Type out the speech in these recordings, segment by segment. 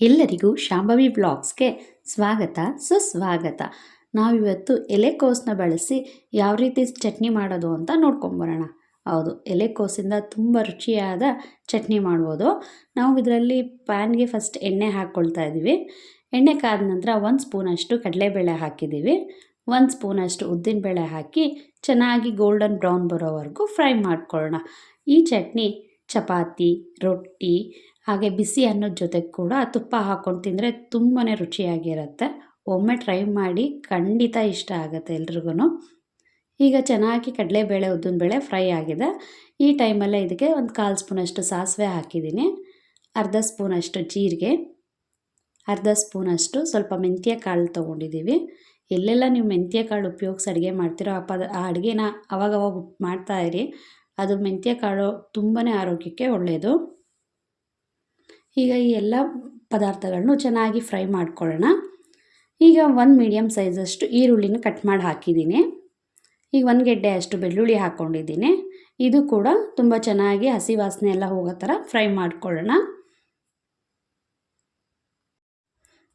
ಎಲ್ಲರಿಗೂ ಶಾಂಭವಿ ವ್ಲಾಗ್ಸ್ಗೆ ಸ್ವಾಗತ ಸುಸ್ವಾಗತ. ನಾವಿವತ್ತು ಎಲೆಕೋಸನ್ನ ಬಳಸಿ ಯಾವ ರೀತಿ ಚಟ್ನಿ ಮಾಡೋದು ಅಂತ ನೋಡ್ಕೊಂಬರೋಣ. ಹೌದು, ಎಲೆಕೋಸಿಂದ ತುಂಬ ರುಚಿಯಾದ ಚಟ್ನಿ ಮಾಡ್ಬೋದು. ನಾವು ಇದರಲ್ಲಿ ಪ್ಯಾನ್ಗೆ ಫಸ್ಟ್ ಎಣ್ಣೆ ಹಾಕ್ಕೊಳ್ತಾ ಇದ್ದೀವಿ. ಎಣ್ಣೆ ಕಾದ ನಂತರ 1 ಸ್ಪೂನಷ್ಟು ಕಡಲೆಬೇಳೆ ಹಾಕಿದ್ದೀವಿ. 1 ಸ್ಪೂನಷ್ಟು ಉದ್ದಿನಬೇಳೆ ಹಾಕಿ ಚೆನ್ನಾಗಿ ಗೋಲ್ಡನ್ ಬ್ರೌನ್ ಬರೋವರೆಗೂ ಫ್ರೈ ಮಾಡ್ಕೊಳ್ಳೋಣ. ಈ ಚಟ್ನಿ ಚಪಾತಿ, ರೊಟ್ಟಿ ಹಾಗೆ ಬಿಸಿ ಅನ್ನದ ಜೊತೆಗೆ ಕೂಡ ತುಪ್ಪ ಹಾಕ್ಕೊಂಡು ತಿಂದರೆ ತುಂಬಾ ರುಚಿಯಾಗಿರುತ್ತೆ. ಒಮ್ಮೆ ಟ್ರೈ ಮಾಡಿ, ಖಂಡಿತ ಇಷ್ಟ ಆಗುತ್ತೆ ಎಲ್ರಿಗೂ. ಈಗ ಚೆನ್ನಾಗಿ ಕಡಲೆಬೇಳೆ ಉದ್ದಿನಬೇಳೆ ಫ್ರೈ ಆಗಿದೆ. ಈ ಟೈಮಲ್ಲೇ ಇದಕ್ಕೆ 1/4 ಸ್ಪೂನಷ್ಟು ಸಾಸಿವೆ ಹಾಕಿದ್ದೀನಿ, ಅರ್ಧ ಸ್ಪೂನಷ್ಟು ಜೀರಿಗೆ, ಅರ್ಧ ಸ್ಪೂನಷ್ಟು ಸ್ವಲ್ಪ ಮೆಂತ್ಯ ಕಾಳು ತೊಗೊಂಡಿದ್ದೀವಿ. ಎಲ್ಲೆಲ್ಲ ನೀವು ಮೆಂತ್ಯ ಕಾಳು ಉಪಯೋಗಿಸಿ ಅಡುಗೆ ಮಾಡ್ತೀರೋ ಆ ಅಡುಗೆನ ಅವಾಗವಾಗ ಮಾಡ್ತಾಯಿರಿ. ಅದು ಮೆಂತ್ಯ ಕಾಳು ತುಂಬಾ ಆರೋಗ್ಯಕ್ಕೆ ಒಳ್ಳೆಯದು. ಈಗ ಈ ಎಲ್ಲ ಪದಾರ್ಥಗಳನ್ನು ಚೆನ್ನಾಗಿ ಫ್ರೈ ಮಾಡ್ಕೊಳ್ಳೋಣ. ಈಗ 1 ಮೀಡಿಯಮ್ ಸೈಜಷ್ಟು ಈರುಳ್ಳಿನ ಕಟ್ ಮಾಡಿ ಹಾಕಿದ್ದೀನಿ. ಈಗ 1 ಗೆಡ್ಡೆ ಅಷ್ಟು ಬೆಳ್ಳುಳ್ಳಿ ಹಾಕ್ಕೊಂಡಿದ್ದೀನಿ. ಇದು ಕೂಡ ತುಂಬ ಚೆನ್ನಾಗಿ ಹಸಿ ವಾಸನೆ ಎಲ್ಲ ಹೋಗೋ ಥರ ಫ್ರೈ ಮಾಡ್ಕೊಳ್ಳೋಣ.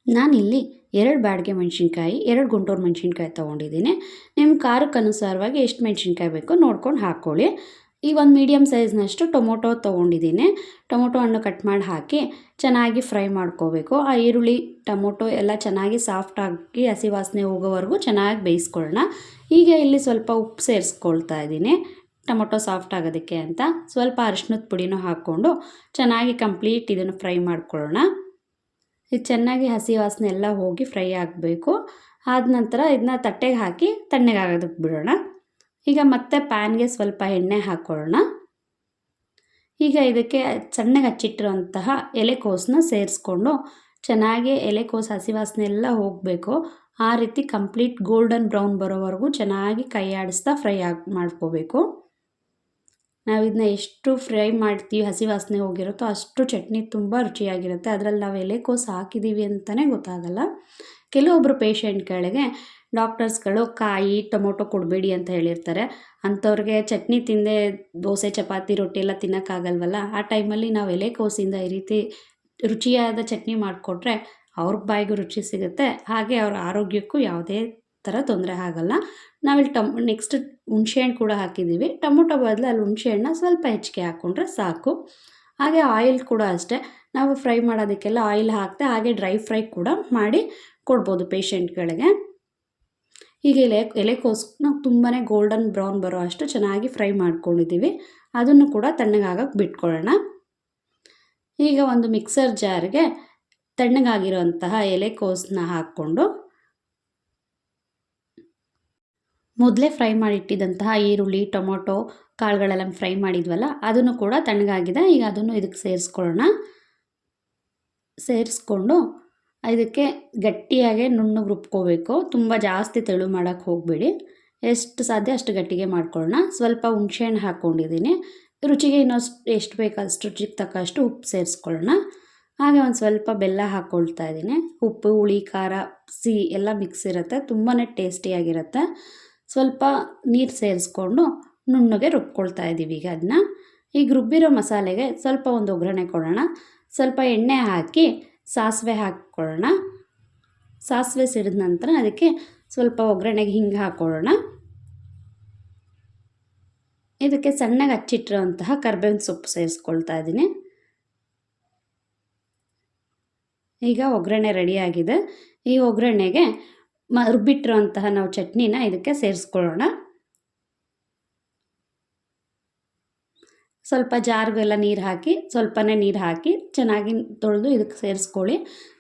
ನಾನಿಲ್ಲಿ 2 ಬ್ಯಾಡಗೆ ಮೆಣಸಿನ್ಕಾಯಿ, 2 ಗುಂಟೂರು ಮೆಣಸಿನ್ಕಾಯಿ ತೊಗೊಂಡಿದ್ದೀನಿ. ನಿಮ್ಮ ಖಾರಕ್ಕೆ ಅನುಸಾರವಾಗಿ ಎಷ್ಟು ಮೆಣಸಿನ್ಕಾಯಿ ಬೇಕೋ ನೋಡ್ಕೊಂಡು ಹಾಕ್ಕೊಳ್ಳಿ. ಈ 1 ಮೀಡಿಯಮ್ ಸೈಜ್ನಷ್ಟು ಟೊಮೊಟೊ ತೊಗೊಂಡಿದ್ದೀನಿ. ಟೊಮೊಟೊ ಹಣ್ಣು ಕಟ್ ಮಾಡಿ ಹಾಕಿ ಚೆನ್ನಾಗಿ ಫ್ರೈ ಮಾಡ್ಕೋಬೇಕು. ಆ ಈರುಳ್ಳಿ ಟೊಮೊಟೊ ಎಲ್ಲ ಚೆನ್ನಾಗಿ ಸಾಫ್ಟಾಗಿ ಹಸಿ ವಾಸನೆ ಹೋಗೋವರೆಗೂ ಚೆನ್ನಾಗಿ ಬೇಯಿಸ್ಕೊಳ್ಳೋಣ. ಈಗ ಇಲ್ಲಿ ಸ್ವಲ್ಪ ಉಪ್ಪು ಸೇರಿಸ್ಕೊಳ್ತಾ ಇದ್ದೀನಿ, ಟೊಮೊಟೊ ಸಾಫ್ಟ್ ಆಗೋದಕ್ಕೆ ಅಂತ. ಸ್ವಲ್ಪ ಅರಿಶಿನದ ಪುಡಿನೂ ಹಾಕ್ಕೊಂಡು ಚೆನ್ನಾಗಿ ಕಂಪ್ಲೀಟ್ ಇದನ್ನು ಫ್ರೈ ಮಾಡ್ಕೊಳ್ಳೋಣ. ಇದು ಚೆನ್ನಾಗಿ ಹಸಿ ವಾಸನೆ ಎಲ್ಲ ಹೋಗಿ ಫ್ರೈ ಆಗಬೇಕು. ಆದ ನಂತರ ಇದನ್ನ ತಟ್ಟೆಗೆ ಹಾಕಿ ತಣ್ಣಗಾಗೋದಕ್ಕೆ ಬಿಡೋಣ. ಈಗ ಮತ್ತೆ ಪ್ಯಾನ್ಗೆ ಸ್ವಲ್ಪ ಎಣ್ಣೆ ಹಾಕ್ಕೊಳ್ಳೋಣ. ಈಗ ಇದಕ್ಕೆ ಸಣ್ಣಗೆ ಹಚ್ಚಿಟ್ಟಿರುವಂತಹ ಎಲೆಕೋಸನ್ನ ಸೇರಿಸ್ಕೊಂಡು ಚೆನ್ನಾಗಿ ಎಲೆಕೋಸು ಹಸಿ ವಾಸನೆ ಎಲ್ಲ ಹೋಗಬೇಕು. ಆ ರೀತಿ ಕಂಪ್ಲೀಟ್ ಗೋಲ್ಡನ್ ಬ್ರೌನ್ ಬರೋವರೆಗೂ ಚೆನ್ನಾಗಿ ಕೈ ಆಡಿಸ್ತಾ ಫ್ರೈ ಮಾಡ್ಕೋಬೇಕು. ನಾವು ಇದನ್ನ ಎಷ್ಟು ಫ್ರೈ ಮಾಡ್ತೀವಿ ಹಸಿ ವಾಸನೆ ಹೋಗಿರುತ್ತೋ ಅಷ್ಟು ಚಟ್ನಿ ತುಂಬ ರುಚಿಯಾಗಿರುತ್ತೆ. ಅದರಲ್ಲಿ ನಾವು ಎಲೆಕೋಸು ಹಾಕಿದ್ದೀವಿ ಅಂತಲೇ ಗೊತ್ತಾಗಲ್ಲ. ಕೆಲವೊಬ್ಬರು ಪೇಷಂಟ್ಗಳಿಗೆ ಡಾಕ್ಟರ್ಸ್ಗಳು ಕಾಯಿ ಟೊಮೊಟೊ ಕೊಡಬೇಡಿ ಅಂತ ಹೇಳಿರ್ತಾರೆ. ಅಂಥವ್ರಿಗೆ ಚಟ್ನಿ ತಿಂದೆ ದೋಸೆ ಚಪಾತಿ ರೊಟ್ಟಿ ಎಲ್ಲ ತಿನ್ನೋಕ್ಕಾಗಲ್ವಲ್ಲ, ಆ ಟೈಮಲ್ಲಿ ನಾವು ಎಲೆಕೋಸಿಂದ ಈ ರೀತಿ ರುಚಿಯಾದ ಚಟ್ನಿ ಮಾಡಿಕೊಟ್ರೆ ಅವ್ರ ಬಾಯಿಗೂ ರುಚಿ ಸಿಗುತ್ತೆ, ಹಾಗೆ ಅವ್ರ ಆರೋಗ್ಯಕ್ಕೂ ಯಾವುದೇ ಥರ ತೊಂದರೆ ಆಗಲ್ಲ. ನಾವಿಲ್ಲಿ ನೆಕ್ಸ್ಟ್ ಹುಣಸೆಹಣ್ಣು ಕೂಡ ಹಾಕಿದ್ದೀವಿ. ಟೊಮೊಟೊ ಬದಲು ಅಲ್ಲಿ ಹುಣಸೆಹಣ್ಣು ಸ್ವಲ್ಪ ಹೆಚ್ಚಿಗೆ ಹಾಕ್ಕೊಂಡ್ರೆ ಸಾಕು. ಹಾಗೆ ಆಯಿಲ್ ಕೂಡ ಅಷ್ಟೇ, ನಾವು ಫ್ರೈ ಮಾಡೋದಕ್ಕೆಲ್ಲ ಆಯಿಲ್ ಹಾಕ್ತೆ, ಹಾಗೆ ಡ್ರೈ ಫ್ರೈ ಕೂಡ ಮಾಡಿ ಕೊಡ್ಬೋದು ಪೇಷಂಟ್ಗಳಿಗೆ. ಈಗ ಎಲೆಕೋಸನ್ನ ತುಂಬಾ ಗೋಲ್ಡನ್ ಬ್ರೌನ್ ಬರೋ ಅಷ್ಟು ಚೆನ್ನಾಗಿ ಫ್ರೈ ಮಾಡ್ಕೊಂಡಿದ್ದೀವಿ. ಅದನ್ನು ಕೂಡ ತಣ್ಣಗಾಗಕ್ಕೆ ಬಿಟ್ಕೊಳ್ಳೋಣ. ಈಗ ಒಂದು ಮಿಕ್ಸರ್ ಜಾರ್ಗೆ ತಣ್ಣಗಾಗಿರೋಂತಹ ಎಲೆಕೋಸನ್ನ ಹಾಕ್ಕೊಂಡು ಮೊದಲೇ ಫ್ರೈ ಮಾಡಿಟ್ಟಿದ್ದಂತಹ ಈರುಳ್ಳಿ ಟೊಮೊಟೊ ಕಾಳುಗಳೆಲ್ಲ ಫ್ರೈ ಮಾಡಿದ್ವಲ್ಲ ಅದನ್ನು ಕೂಡ ತಣ್ಣಗಾಗಿದೆ. ಈಗ ಅದನ್ನು ಇದಕ್ಕೆ ಸೇರಿಸ್ಕೊಂಡು ಇದಕ್ಕೆ ಗಟ್ಟಿಯಾಗೆ ನುಣ್ಣಗೆ ರುಬ್ಕೋಬೇಕು. ತುಂಬ ಜಾಸ್ತಿ ತೆಳು ಮಾಡೋಕ್ಕೆ ಹೋಗಬೇಡಿ, ಎಷ್ಟು ಸಾಧ್ಯ ಅಷ್ಟು ಗಟ್ಟಿಗೆ ಮಾಡ್ಕೊಳ್ಳೋಣ. ಸ್ವಲ್ಪ ಹುಣಸೆಹಣ್ಣು ಹಾಕ್ಕೊಂಡಿದ್ದೀನಿ. ರುಚಿಗೆ ಎಷ್ಟು ಬೇಕು ಅಷ್ಟು ರುಚಿಗೆ ತಕ್ಕಷ್ಟು ಉಪ್ಪು ಸೇರಿಸ್ಕೊಳ್ಳೋಣ. ಹಾಗೆ ಒಂದು ಸ್ವಲ್ಪ ಬೆಲ್ಲ ಹಾಕ್ಕೊಳ್ತಾ ಇದ್ದೀನಿ. ಉಪ್ಪು ಹುಳಿ ಖಾರ ಸಿಹಿ ಎಲ್ಲ ಮಿಕ್ಸ್ ಇರುತ್ತೆ, ತುಂಬಾ ಟೇಸ್ಟಿಯಾಗಿರುತ್ತೆ. ಸ್ವಲ್ಪ ನೀರು ಸೇರಿಸ್ಕೊಂಡು ನುಣ್ಣಗೆ ರುಬ್ಕೊಳ್ತಾ ಇದ್ದೀವಿ. ಈಗ ಈಗ ರುಬ್ಬಿರೋ ಮಸಾಲೆಗೆ ಸ್ವಲ್ಪ ಒಂದು ಒಗ್ಗರಣೆ ಕೊಡೋಣ. ಸ್ವಲ್ಪ ಎಣ್ಣೆ ಹಾಕಿ ಸಾಸಿವೆ ಹಾಕ್ಕೊಳ್ಳೋಣ. ಸಾಸಿವೆ ಸಿಡಿದ ನಂತರ ಅದಕ್ಕೆ ಸ್ವಲ್ಪ ಒಗ್ಗರಣೆಗೆ ಹಿಂಗೆ ಹಾಕ್ಕೊಳ್ಳೋಣ. ಇದಕ್ಕೆ ಸಣ್ಣಗೆ ಹಚ್ಚಿಟ್ಟಿರೋಂತಹ ಕರಿಬೇವಿನ ಸೊಪ್ಪು ಸೇರಿಸ್ಕೊಳ್ತಾ ಇದ್ದೀನಿ. ಈಗ ಒಗ್ಗರಣೆ ರೆಡಿಯಾಗಿದೆ. ಈ ಒಗ್ಗರಣೆಗೆ ರುಬ್ಬಿಟ್ಟಿರೋಂತಹ ನಾವು ಚಟ್ನಿನ ಇದಕ್ಕೆ ಸೇರಿಸ್ಕೊಳ್ಳೋಣ. ಸ್ವಲ್ಪ ಜಾರ್ಗೆಲ್ಲ ನೀರು ಹಾಕಿ ಸ್ವಲ್ಪನೇ ನೀರು ಹಾಕಿ ಚೆನ್ನಾಗಿ ತೊಳೆದು ಇದಕ್ಕೆ ಸೇರಿಸ್ಕೊಳ್ಳಿ.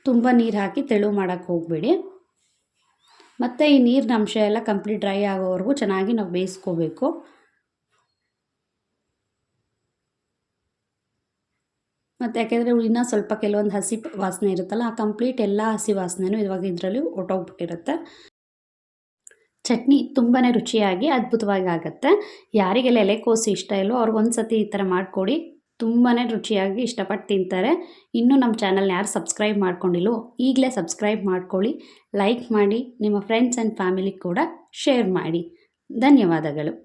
ತುಂಬ ನೀರು ಹಾಕಿ ತೆಳು ಮಾಡೋಕ್ಕೆ ಹೋಗಬೇಡಿ. ಮತ್ತು ಈ ನೀರಿನ ಅಂಶ ಎಲ್ಲ ಕಂಪ್ಲೀಟ್ ಡ್ರೈ ಆಗೋವರೆಗೂ ಚೆನ್ನಾಗಿ ನಾವು ಬೇಯಿಸ್ಕೋಬೇಕು. ಮತ್ತು ಯಾಕೆಂದರೆ ಇನ್ನೂ ಸ್ವಲ್ಪ ಕೆಲವೊಂದು ಹಸಿ ವಾಸನೆ ಇರುತ್ತಲ್ಲ, ಆ ಕಂಪ್ಲೀಟ್ ಎಲ್ಲ ಹಸಿ ವಾಸನೆಯೂ ಇವಾಗ ಇದರಲ್ಲಿ ಹೊರ್ಟೋಗ್ಬಿಟ್ಟಿರುತ್ತೆ. ಚಟ್ನಿ ತುಂಬಾ ರುಚಿಯಾಗಿ ಅದ್ಭುತವಾಗಿ ಆಗುತ್ತೆ. ಯಾರಿಗೆಲ್ಲ ಎಲೆಕೋಸು ಇಷ್ಟ ಇಲ್ಲವೋ ಅವ್ರಿಗೊಂದು ಸತಿ ಈ ಥರ ಮಾಡಿಕೊಡಿ, ತುಂಬಾ ರುಚಿಯಾಗಿ ಇಷ್ಟಪಟ್ಟು ತಿಂತಾರೆ. ಇನ್ನೂ ನಮ್ಮ ಚಾನಲ್ನ ಯಾರು ಸಬ್ಸ್ಕ್ರೈಬ್ ಮಾಡ್ಕೊಂಡಿಲ್ಲವೋ ಈಗಲೇ ಸಬ್ಸ್ಕ್ರೈಬ್ ಮಾಡ್ಕೊಳ್ಳಿ, ಲೈಕ್ ಮಾಡಿ, ನಿಮ್ಮ ಫ್ರೆಂಡ್ಸ್ ಆ್ಯಂಡ್ ಫ್ಯಾಮಿಲಿ ಕೂಡ ಶೇರ್ ಮಾಡಿ. ಧನ್ಯವಾದಗಳು.